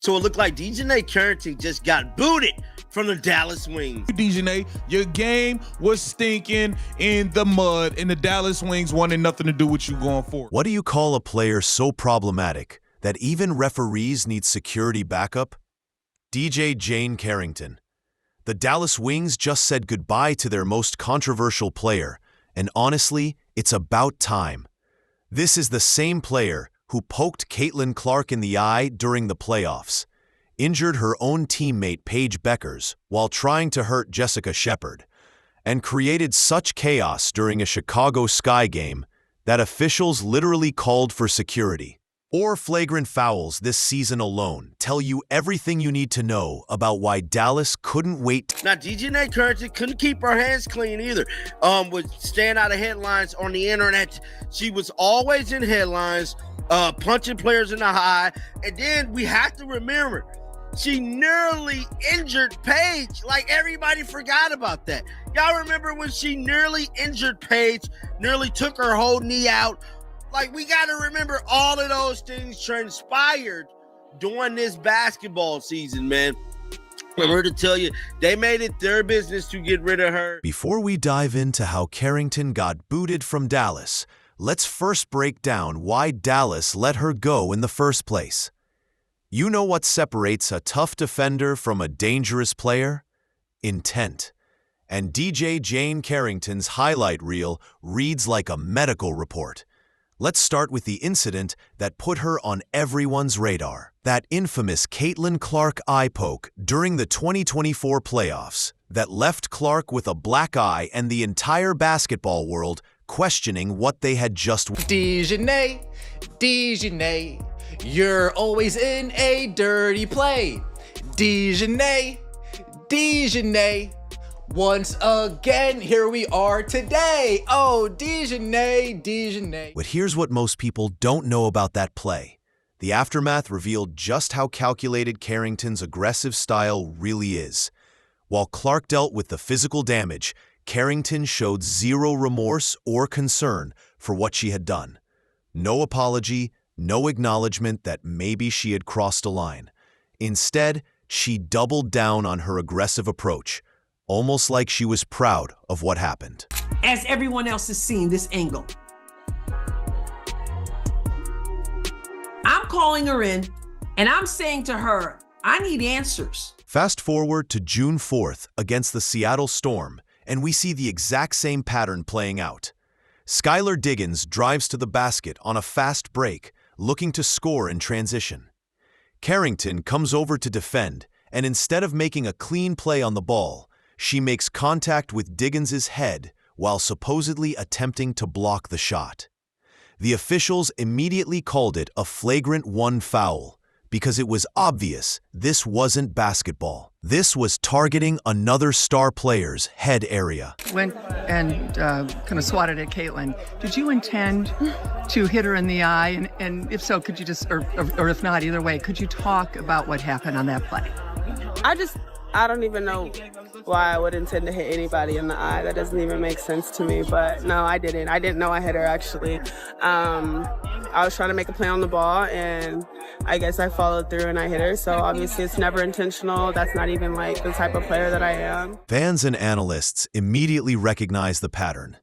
So it looked like DiJonai Carrington just got booted from the Dallas Wings. DiJonai, your game was stinking in the mud, and the Dallas Wings wanted nothing to do with you going forward. What do you call a player so problematic that even referees need security backup? DiJonai Carrington. The Dallas Wings just said goodbye to their most controversial player, and honestly, it's about time. This is the same player who poked Caitlin Clark in the eye during the playoffs, injured her own teammate Paige Bueckers while trying to hurt Jessica Shepard, and created such chaos during a Chicago Sky game that officials literally called for security. Or flagrant fouls this season alone tell you everything you need to know about why Dallas couldn't wait. Now, DiJonai Carrington couldn't keep her hands clean either. With staying out of headlines on the internet. She was always in headlines, punching players in the eye. And then we have to remember, she nearly injured Paige. Like, everybody forgot about that. Y'all remember when she nearly injured Paige, nearly took her whole knee out? Like, we got to remember all of those things transpired during this basketball season, man. I'm here to tell you, they made it their business to get rid of her. Before we dive into how Carrington got booted from Dallas, let's first break down why Dallas let her go in the first place. You know what separates a tough defender from a dangerous player? Intent. And DiJonai Carrington's highlight reel reads like a medical report. Let's start with the incident that put her on everyone's radar. That infamous Caitlin Clark eye poke during the 2024 playoffs that left Clark with a black eye and the entire basketball world questioning what they had just... DiJonai, you're always in a dirty play. DiJonai, once again, here we are today. Oh, DiJonai. But here's what most people don't know about that play. The aftermath revealed just how calculated Carrington's aggressive style really is. While Clark dealt with the physical damage, Carrington showed zero remorse or concern for what she had done. No apology, no acknowledgement that maybe she had crossed a line. Instead, she doubled down on her aggressive approach, almost like she was proud of what happened. As everyone else has seen this angle, I'm calling her in and I'm saying to her, I need answers. Fast forward to June 4th against the Seattle Storm, and we see the exact same pattern playing out. Skylar Diggins drives to the basket on a fast break, looking to score in transition. Carrington comes over to defend, and instead of making a clean play on the ball, she makes contact with Diggins's head while supposedly attempting to block the shot. The officials immediately called it a flagrant 1 foul because it was obvious this wasn't basketball. This was targeting another star player's head area. Went and kind of swatted at Caitlin. Did you intend to hit her in the eye? And if so, could you just, or if not, either way, could you talk about what happened on that play? I don't even know why I would intend to hit anybody in the eye. That doesn't even make sense to me. But no, I didn't. I didn't know I hit her, actually. I was trying to make a play on the ball, and I guess I followed through and I hit her. So obviously it's never intentional. That's not even like the type of player that I am. Fans and analysts immediately recognized the pattern.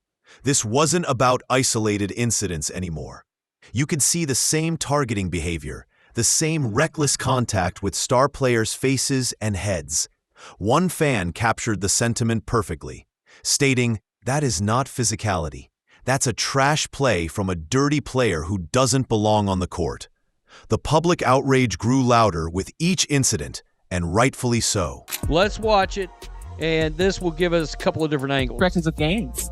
This wasn't about isolated incidents anymore. You could see the same targeting behavior, the same reckless contact with star players' faces and heads. One fan captured the sentiment perfectly, stating, "That is not physicality. That's a trash play from a dirty player who doesn't belong on the court." The public outrage grew louder with each incident, and rightfully so. Let's watch it, and this will give us a couple of different angles. Directions of games.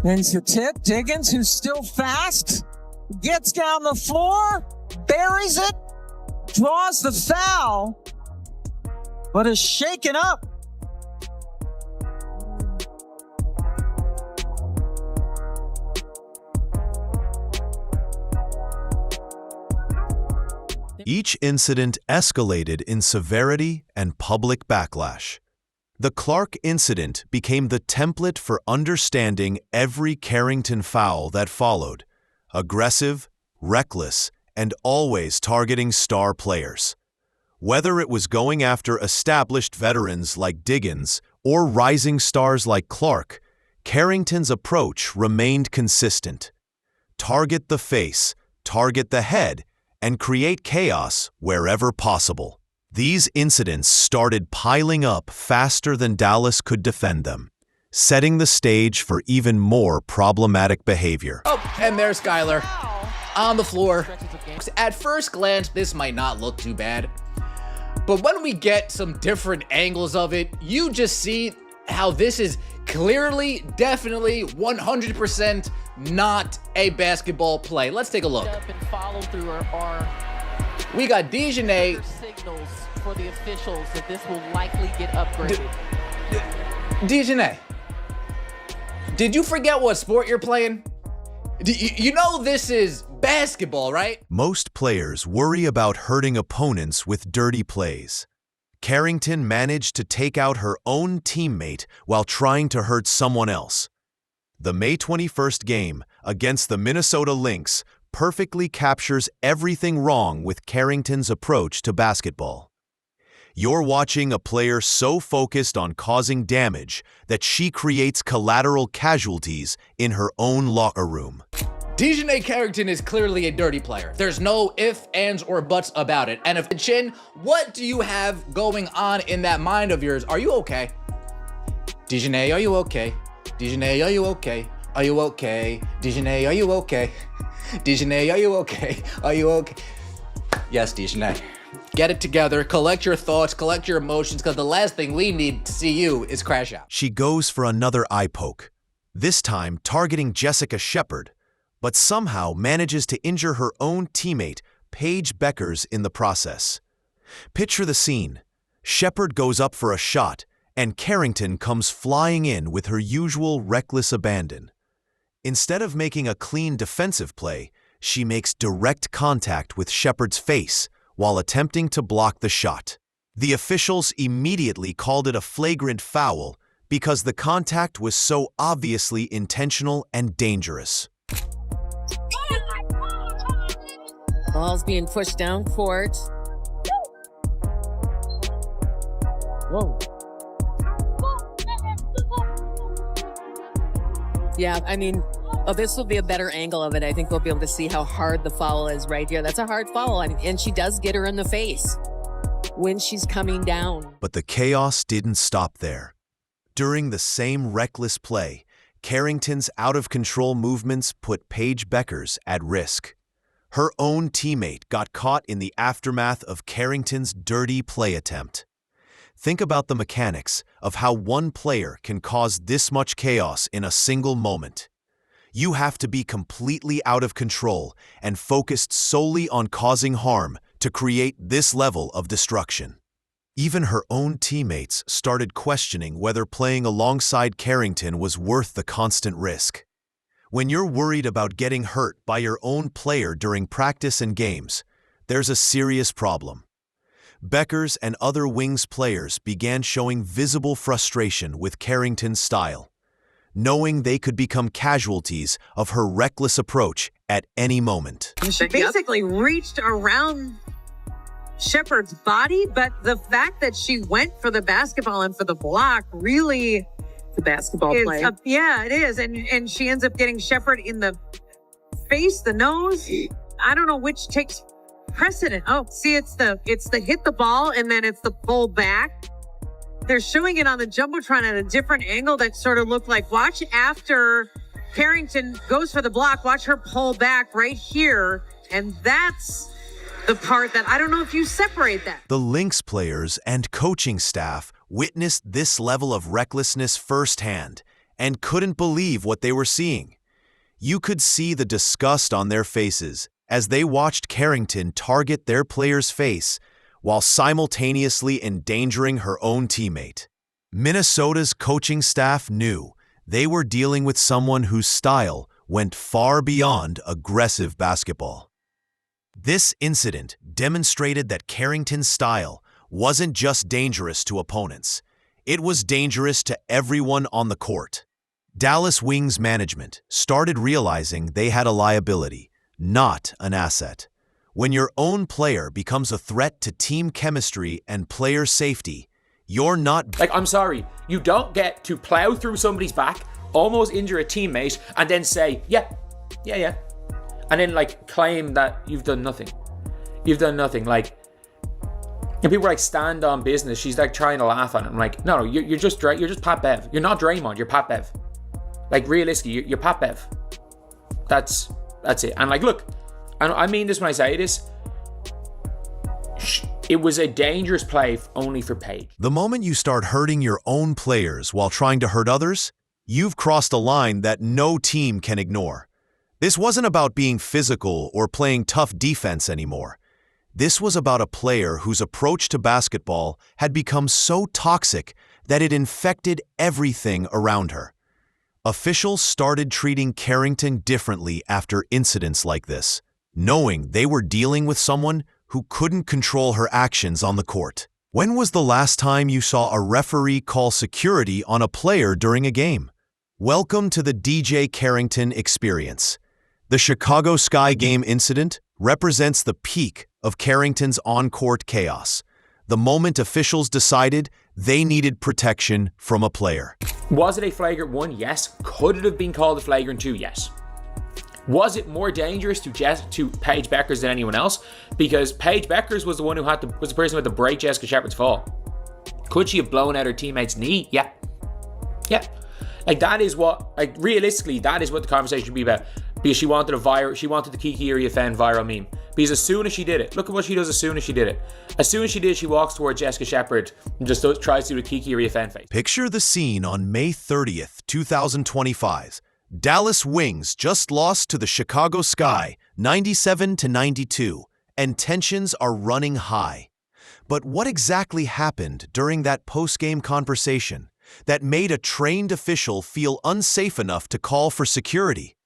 There's your tip. Diggins, who's still fast, gets down the floor, buries it, draws the foul, but is shaken up. Each incident escalated in severity and public backlash. The Clark incident became the template for understanding every Carrington foul that followed: aggressive, reckless, and always targeting star players. Whether it was going after established veterans like Diggins or rising stars like Clark, Carrington's approach remained consistent. Target the face, target the head, and create chaos wherever possible. These incidents started piling up faster than Dallas could defend them, setting the stage for even more problematic behavior. Oh, and there's Skylar on the floor. At first glance, this might not look too bad, but when we get some different angles of it, you just see how this is clearly, definitely, 100% not a basketball play. Let's take a look. We got DiJonai. Signals for the officials that this will likely get upgraded. DiJonai, did you forget what sport you're playing? You know this is basketball, right? Most players worry about hurting opponents with dirty plays. Carrington managed to take out her own teammate while trying to hurt someone else. The May 21st game against the Minnesota Lynx perfectly captures everything wrong with Carrington's approach to basketball. You're watching a player so focused on causing damage that she creates collateral casualties in her own locker room. DiJonai Carrington is clearly a dirty player. There's no ifs, ands, or buts about it. And if Chin, what do you have going on in that mind of yours? Are you okay? DiJonai, are you okay? DiJonai, are you okay? Are you okay? DiJonai, are you okay? DiJonai, are you okay? Are you okay? Yes, DiJonai. Get it together, collect your thoughts, collect your emotions, because the last thing we need to see you is crash out. She goes for another eye poke, this time targeting Jessica Shepard, but somehow manages to injure her own teammate, Paige Bueckers, in the process. Picture the scene. Shepard goes up for a shot, and Carrington comes flying in with her usual reckless abandon. Instead of making a clean defensive play, she makes direct contact with Shepard's face while attempting to block the shot. The officials immediately called it a flagrant foul because the contact was so obviously intentional and dangerous. Ball's being pushed down court. Whoa. Yeah, I mean, this will be a better angle of it. I think we'll be able to see how hard the foul is right here. That's a hard foul, and she does get her in the face when she's coming down. But the chaos didn't stop there. During the same reckless play, Carrington's out-of-control movements put Paige Bueckers at risk. Her own teammate got caught in the aftermath of Carrington's dirty play attempt. Think about the mechanics of how one player can cause this much chaos in a single moment. You have to be completely out of control and focused solely on causing harm to create this level of destruction. Even her own teammates started questioning whether playing alongside Carrington was worth the constant risk. When you're worried about getting hurt by your own player during practice and games, there's a serious problem. Bueckers and other Wings players began showing visible frustration with Carrington's style, knowing they could become casualties of her reckless approach at any moment. She basically reached around Shepard's body, but the fact that she went for the basketball and for the block really The basketball play. Yeah, it is. And she ends up getting Shepard in the face, the nose. I don't know which takes precedent. Oh, see, it's the hit the ball and then it's the pull back. They're showing it on the Jumbotron at a different angle that sort of looked like, watch after Carrington goes for the block, watch her pull back right here. And that's the part that I don't know if you separate that. The Lynx players and coaching staff witnessed this level of recklessness firsthand and couldn't believe what they were seeing. You could see the disgust on their faces as they watched Carrington target their player's face while simultaneously endangering her own teammate. Minnesota's coaching staff knew they were dealing with someone whose style went far beyond aggressive basketball. This incident demonstrated that Carrington's style wasn't just dangerous to opponents, it was dangerous to everyone on the court. Dallas Wings management started realizing they had a liability, not an asset. When your own player becomes a threat to team chemistry and player safety, you're not... Like, I'm sorry, you don't get to plow through somebody's back, almost injure a teammate, and then say, yeah. And then, like, claim that you've done nothing. You've done nothing. Like, and people are like, stand on business. She's like trying to laugh at it. I'm like, no, you're just Pat Bev. You're not Draymond, you're Pat Bev. Like, realistically, you're Pat Bev. That's it. And like, look, and I mean this when I say this, it was a dangerous play only for Paige. The moment you start hurting your own players while trying to hurt others, you've crossed a line that no team can ignore. This wasn't about being physical or playing tough defense anymore. This was about a player whose approach to basketball had become so toxic that it infected everything around her. Officials started treating Carrington differently after incidents like this, knowing they were dealing with someone who couldn't control her actions on the court. When was the last time you saw a referee call security on a player during a game? Welcome to the DiJonai Carrington experience. The Chicago Sky game incident represents the peak of Carrington's on-court chaos, the moment officials decided they needed protection from a player. Was it a flagrant 1? Yes. Could it have been called a flagrant 2? Yes. Was it more dangerous to Paige Bueckers than anyone else? Because Paige Bueckers was the one who was the person who had to break Jessica Shepard's fall. Could she have blown out her teammate's knee? Yeah. Like, that is what, like, realistically, that is what the conversation should be about. Because she wanted the Kiki Iriafen viral meme. Because as soon as she did it, look at what she does as soon as she did it. As soon as she did it, she walks toward Jessica Shepard and just tries to do a Kiki Iriafen face. Picture the scene on May 30th, 2025. Dallas Wings just lost to the Chicago Sky 97-92, and tensions are running high. But what exactly happened during that post-game conversation that made a trained official feel unsafe enough to call for security?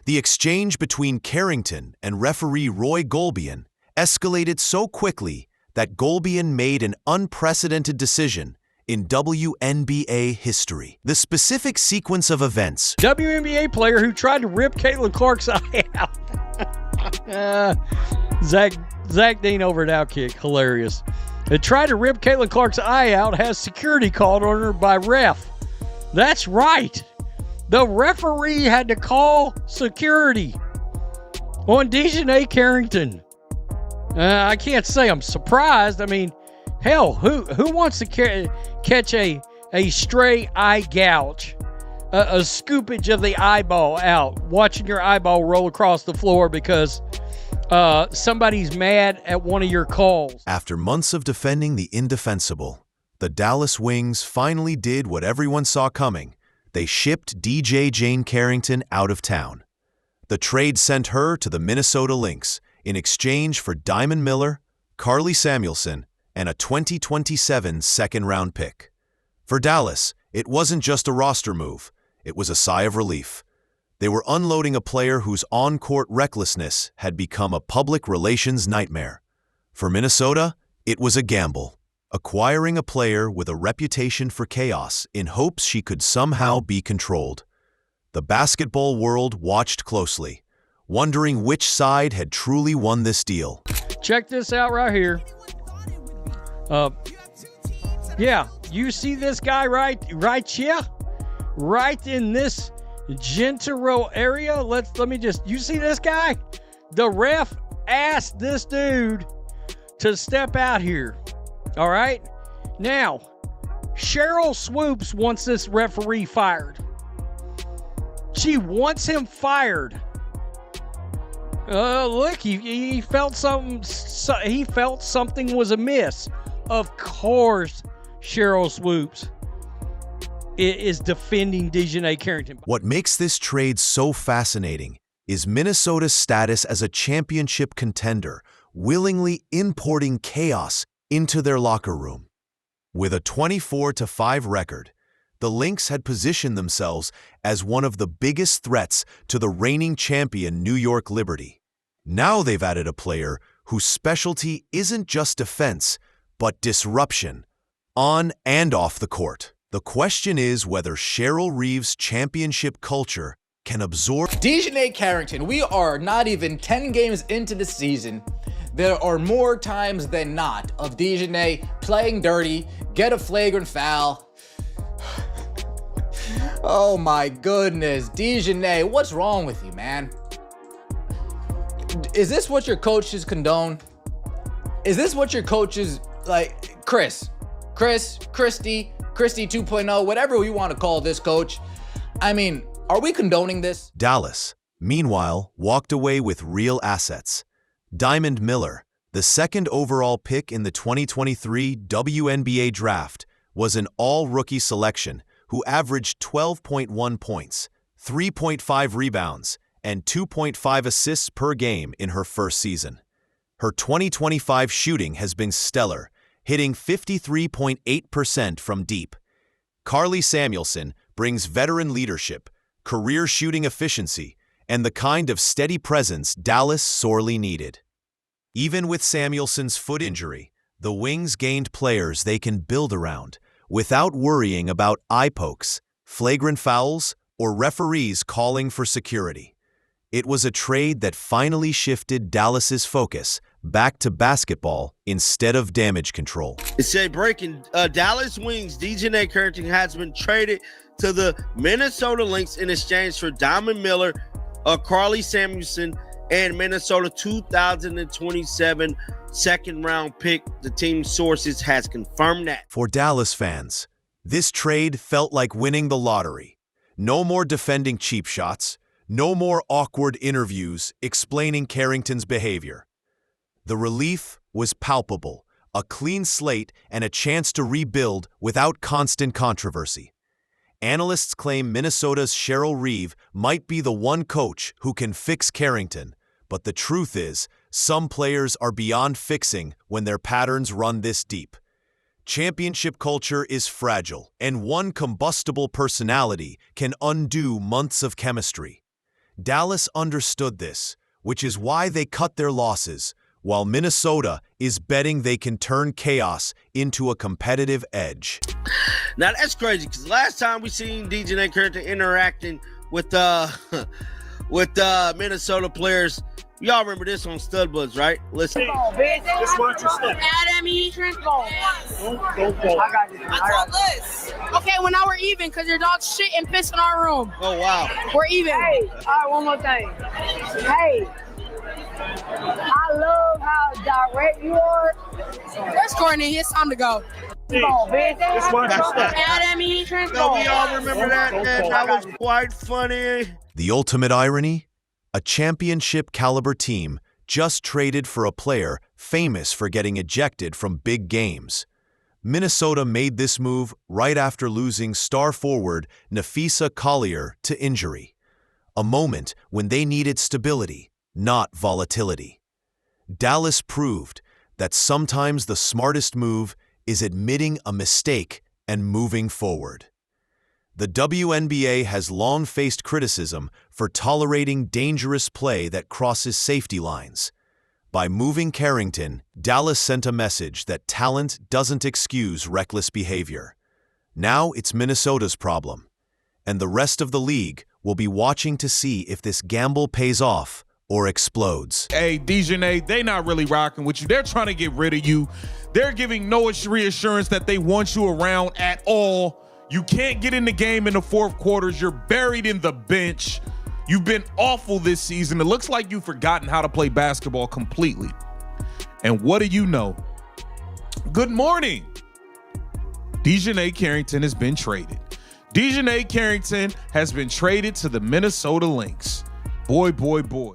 The exchange between Carrington and referee Roy Golbian escalated so quickly that Golbian made an unprecedented decision in WNBA history. The specific sequence of events. WNBA player who tried to rip Caitlin Clark's eye out. Zach Dean over at Outkick. Hilarious. They tried to rip Caitlin Clark's eye out, has security called on her by ref. That's right. The referee had to call security on DiJonai Carrington. I can't say I'm surprised. I mean, hell, who wants to catch a stray eye gouge, a scoopage of the eyeball out, watching your eyeball roll across the floor because somebody's mad at one of your calls? After months of defending the indefensible, the Dallas Wings finally did what everyone saw coming. They shipped DiJonai Carrington out of town. The trade sent her to the Minnesota Lynx in exchange for Diamond Miller, Carly Samuelson, and a 2027 second-round pick. For Dallas, it wasn't just a roster move. It was a sigh of relief. They were unloading a player whose on-court recklessness had become a public relations nightmare. For Minnesota, it was a gamble, acquiring a player with a reputation for chaos in hopes she could somehow be controlled. The basketball world watched closely, wondering which side had truly won this deal. Check this out right here. Yeah, you see this guy right here? Right in this Gentile area? You see this guy? The ref asked this dude to step out here. All right? Now, Cheryl Swoops wants this referee fired. She wants him fired. Look, he felt something. He felt something was amiss. Of course, Cheryl Swoops is defending DiJonai Carrington. What makes this trade so fascinating is Minnesota's status as a championship contender, willingly importing chaos into their locker room. With a 24-5 record, the Lynx had positioned themselves as one of the biggest threats to the reigning champion New York Liberty. Now they've added a player whose specialty isn't just defense, but disruption, on and off the court. The question is whether Cheryl Reeves' championship culture can absorb... DiJonai Carrington, we are not even 10 games into the season, there are more times than not of DiJonai playing dirty, get a flagrant foul. Oh my goodness, DiJonai, what's wrong with you, man? Is this what your coaches condone? Is this what your coaches, like, Christy 2.0, whatever we want to call this coach? I mean, are we condoning this? Dallas, meanwhile, walked away with real assets. Diamond Miller, the second overall pick in the 2023 WNBA draft, was an all-rookie selection who averaged 12.1 points, 3.5 rebounds, and 2.5 assists per game in her first season. Her 2025 shooting has been stellar, hitting 53.8% from deep. Carly Samuelson brings veteran leadership, career shooting efficiency, and the kind of steady presence Dallas sorely needed. Even with Samuelson's foot injury, the Wings gained players they can build around without worrying about eye pokes, flagrant fouls, or referees calling for security. It was a trade that finally shifted Dallas's focus back to basketball instead of damage control. It said breaking, Dallas Wings DiJonai Carrington has been traded to the Minnesota Lynx in exchange for Diamond Miller, Carly Samuelson, and Minnesota 2027 second-round pick. The team sources has confirmed that. For Dallas fans, this trade felt like winning the lottery. No more defending cheap shots, no more awkward interviews explaining Carrington's behavior. The relief was palpable, a clean slate and a chance to rebuild without constant controversy. Analysts claim Minnesota's Cheryl Reeve might be the one coach who can fix Carrington, but the truth is, some players are beyond fixing when their patterns run this deep. Championship culture is fragile, and one combustible personality can undo months of chemistry. Dallas understood this, which is why they cut their losses, while Minnesota is betting they can turn chaos into a competitive edge. Now that's crazy, because last time we seen DiJonai Carrington interacting with Minnesota players, y'all remember this on Stud Buds, right? Listen. Just watch your step. Okay, well now we're even because your dog's shit and piss in our room. Oh wow. We're even. Hey, all right, one more thing. Hey, I love how direct you are. That's Courtney. It's time to go. Come on, bitch. Just watch your step. No, we all remember that, man. That was quite funny. The ultimate irony? A championship-caliber team just traded for a player famous for getting ejected from big games. Minnesota made this move right after losing star forward Nafisa Collier to injury, a moment when they needed stability, not volatility. Dallas proved that sometimes the smartest move is admitting a mistake and moving forward. The WNBA has long faced criticism for tolerating dangerous play that crosses safety lines. By moving Carrington, Dallas sent a message that talent doesn't excuse reckless behavior. Now it's Minnesota's problem, and the rest of the league will be watching to see if this gamble pays off or explodes. Hey, DiJonai, they not really rocking with you. They're trying to get rid of you. They're giving no reassurance that they want you around at all. You can't get in the game in the fourth quarters. You're buried in the bench. You've been awful this season. It looks like you've forgotten how to play basketball completely. And what do you know? Good morning. DiJonai Carrington has been traded. DiJonai Carrington has been traded to the Minnesota Lynx. Boy, boy, boy.